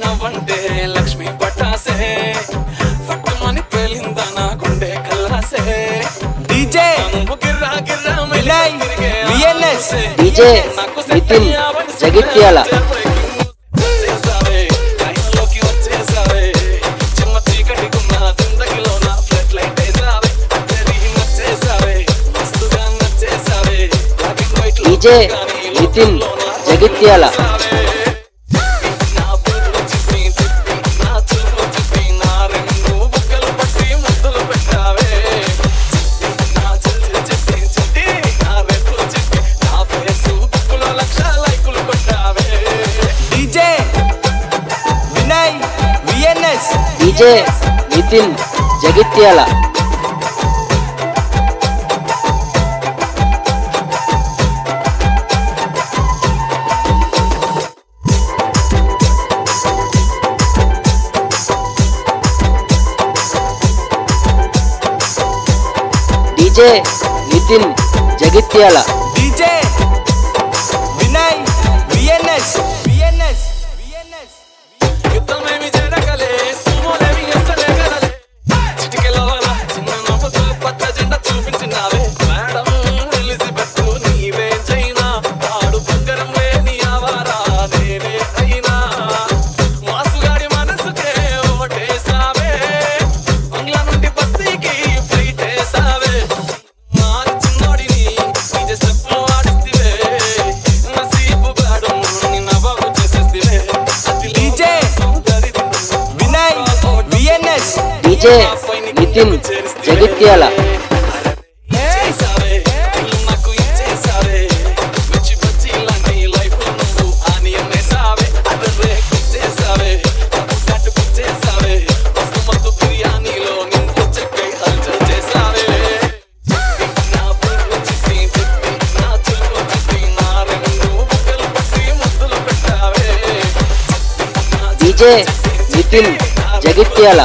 నవ్వంటే లక్ష్మి పట్టాసే ఫట్టుమని పేలిందా నా గుండె కల్లాసే డీజే గిర్రా గిర్రా Vinay VNS DJ Nitin Jagtial DJ Nitin Jagtial DJ Vinay VNS DJ Nitin Jagtial DJ Nitin Jagtial DJ Vinay VNS VNS VNS యుద్ధమేమి జరగలే సుమోలేమి ఎసలేగలే చిటికెలవల చిన్న నవ్వుతో పచ్చ జెండా చూపించినావే మేడం ఎలిజబెత్ నీవే చైనా ఆడు బంగారం లేని ఆవారా నేనే అయినా మాసుగాడి మనసుకే ఓటేసావే బంగ్లా నుండి బస్తీకి ఫ్లైట్ వేసావే మారి చిన్నోడిని నిజ స్టెప్పులు ఆడిస్తివే నసీబు గాడు నిన్న బాగు చేసేస్తివే DJ Vinay VNS DJ Nitin Jagtial చేసావే నాకు ఇచ్చేసావే మిర్చి బజ్జీ లాంటి లైఫ్ నువ్వు ఆనియనేసావే అదరే కుచ్చేసావే కట్టు కుచ్చేసావే మస్తు మస్తు బిర్యానీలో నింపు చెక్కై హల్చల్ చేసావే నా పువ్వు చిట్టి చిట్టి నా చిలువు చిట్టి నా రెండు బుక్కలు పట్టి ముద్దులు పెట్టావే డీజే నితిన్ జగిత్యాల